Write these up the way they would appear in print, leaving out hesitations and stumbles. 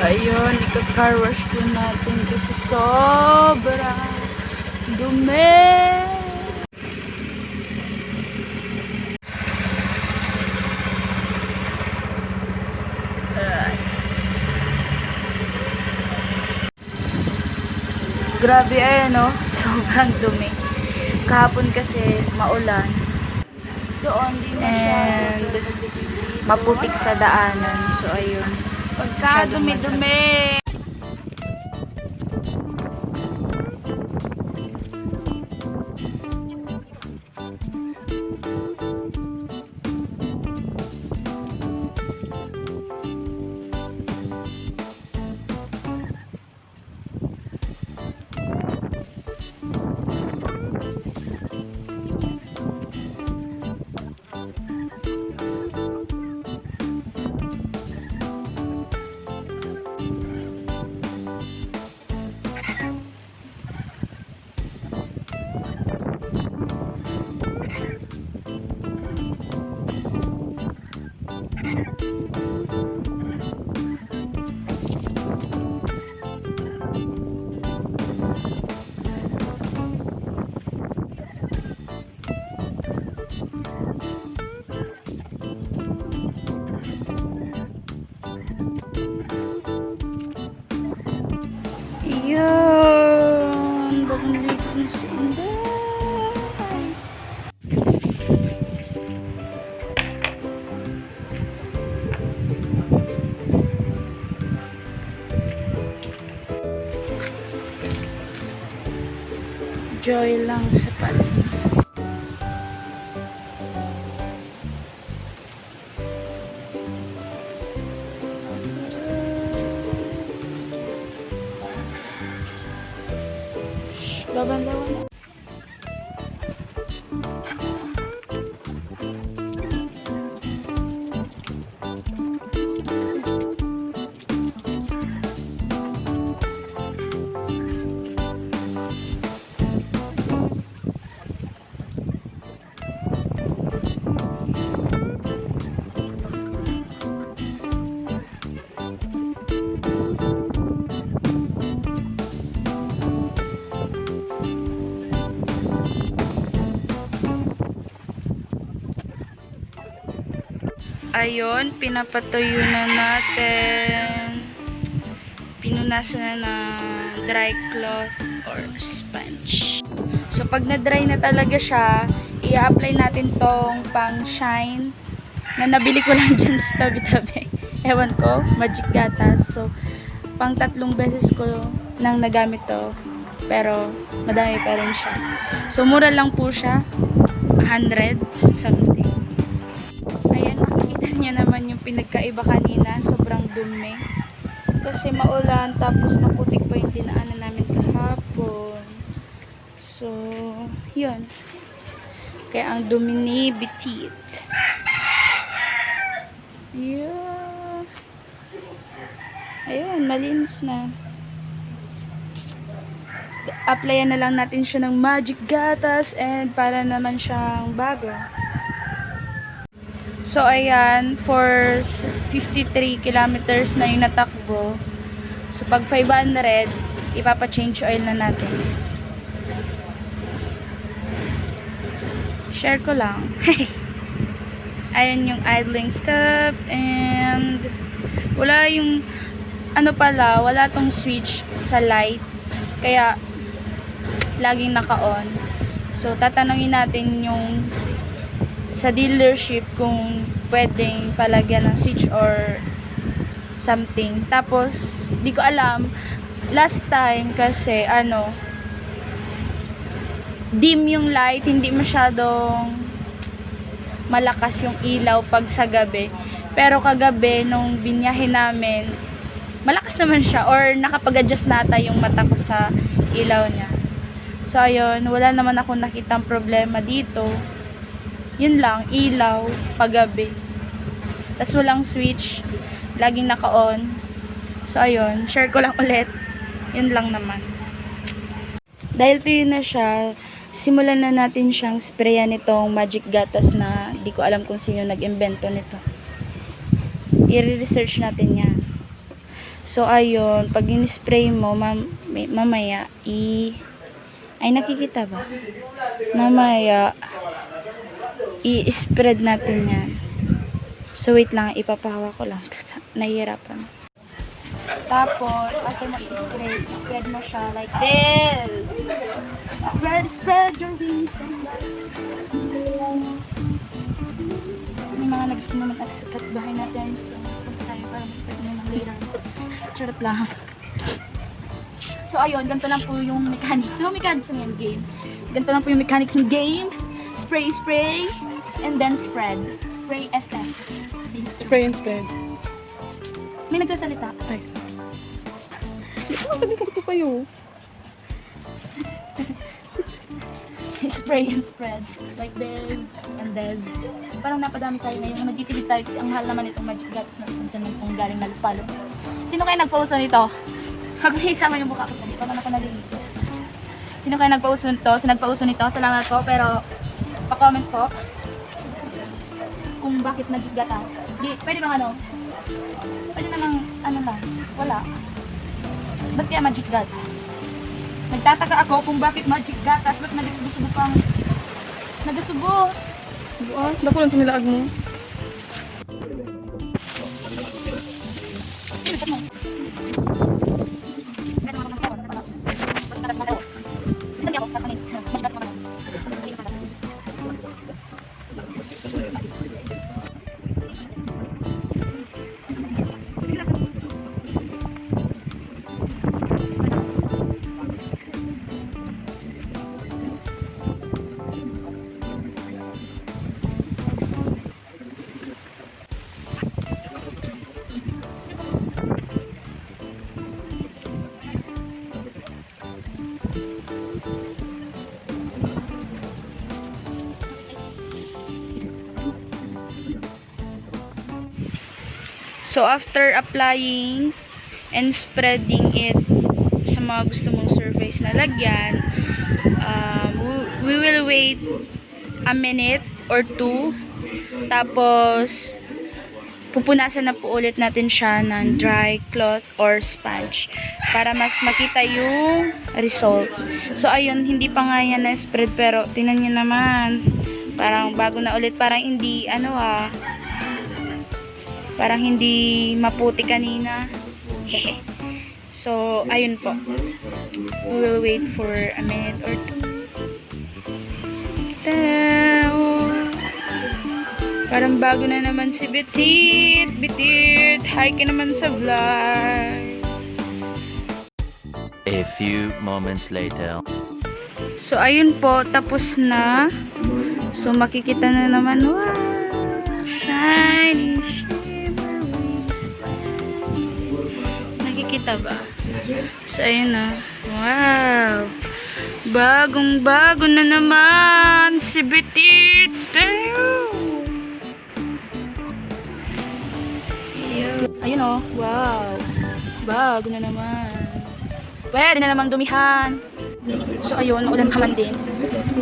Ayun, ika-car wash po natin kasi sobrang dumi. Grabe ayan no, sobrang dumi. Kahapon kasi maulan. Doon di masyado. And maputik sa daanan. So ayun. Pagka dumi-dumi. Yun, bumalik na si Inday. Joy lang sa paligid. Laban-laban na. Ayun, pinapatuyo na natin. Pinunasan na ng dry cloth or sponge. So, pag na-dry na talaga siya, i-apply natin tong pang shine na nabili ko lang dyan sa tabi-tabi. Ewan ko, Magic Gatas. So, pang 3 beses ko nang nagamit to. Pero, madami pa rin siya. So, mura lang po siya. 100 something. Ayan, makikita niya naman yung pinagkaiba kanina. Sobrang dumi. Kasi maulan, tapos maputik pa yung dinaanan namin kahapon. So, yun. Kaya ang dumi ni Bitit. Yeah. Ayun, malinis na. Applyan na lang natin siya ng Magic Gatas and para naman siyang bago. So, ayan, for 53 kilometers na yung natakbo. So, pag 500, ipapa-change oil na natin. Share ko lang. Ayan yung idling stop and wala yung, wala tong switch sa lights. Kaya, laging naka-on. So, tatanungin natin yung sa dealership kung pwedeng palagyan ng switch or something. Tapos, di ko alam, last time kasi, dim yung light, hindi masyadong malakas yung ilaw pag sa gabi. Pero kagabi, nung binyahe namin, malakas naman siya or nakapag-adjust nata yung mata ko sa ilaw niya. So, ayun, wala naman ako nakitang problema dito. Yun lang, ilaw, paggabi. Tapos walang switch, laging naka-on. So, ayun, share ko lang ulit. Yun lang naman. Dahil tuyo na siya, simulan na natin siyang sprayan nitong Magic Gatas na di ko alam kung sino nag-invento nito. I-research natin yan. So, ayun, pag in-spray mo, mamaya, ay, nakikita ba? Mamaya, i-spread natin yan. So, wait lang, ipapahawa ko lang. Nahihirapan. Tapos, after mo i-spray, spread mo siya like this. Spread your wings. May mga nagnaman at sa bahay natin. So, punta tayo para mag-spread mo ng later. Charot lang. So, ayun, ganito lang po yung mechanics. So, mechanics ng yung game. Ganito lang po yung mechanics ng game. Spray, and then spread. Spray SS. Spray and spread. May nagsasalita. Ay, sorry. Ito pa yun. Spray and spread. Like this and this. Parang napadami tayo ngayon. Nagtitipid tayo kasi ang mahal naman itong Magic Gatas na kung saan kung galing nalupalo. Sino kayo nagpauso nito? Mag-isama yung mukha ko sa dito. Paano ko naliligo? Sino kayo nagpauso nito? Nagpauso nito. Salamat po. Pero, pa-comment po kung bakit Magic Gatas. Pwede bang ano? Pwede namang ano lang. Wala. Ba't kaya Magic Gatas? Nagtataka ako kung bakit Magic Gatas. Ba't nagasubo-subo pang nagasubo? Dako lang sa nilaag mo. So, after applying and spreading it sa mga gusto mong surface na lagyan, we will wait a minute or two. Tapos, pupunasan na po ulit natin siya ng dry cloth or sponge para mas makita yung result. So, ayun, hindi pa nga yan na-spread pero tingnan nyo naman. Parang bago na ulit. Parang hindi, parang hindi maputi kanina. So, ayun po. We will wait for a minute or two. Parang bago na naman si Bitit. Bitit, hi ka naman sa vlog. A few moments later. So, ayun po. Tapos na. So, makikita na naman. Wow! Shiny, shimmery splendid. Nakikita ba? So, ayun na. Wow! Bagong-bago na naman si Bitit. Ayun o. Wow. Bago na naman. Pwede na namang dumihan. So, ayun. Maulan naman din.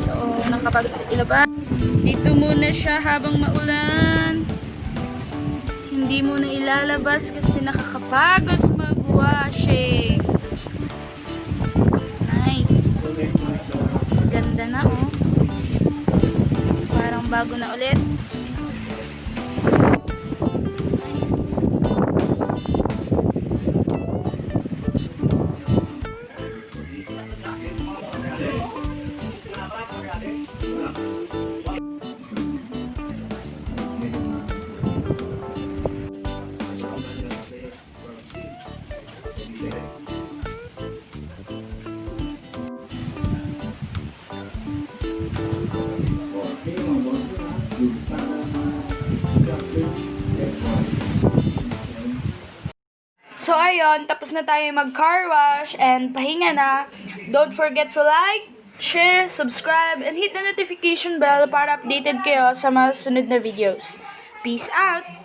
So, nakapagod ulit ilaban. Dito muna siya habang maulan. Hindi mo na ilalabas kasi nakakapagod mag-washing. Nice. Ganda na oh. Parang bago na ulit. Nice. So, ayun, tapos na tayo mag-car wash and pahinga na. Don't forget to like, share, subscribe, and hit the notification bell para updated kayo sa mga sunod na videos. Peace out!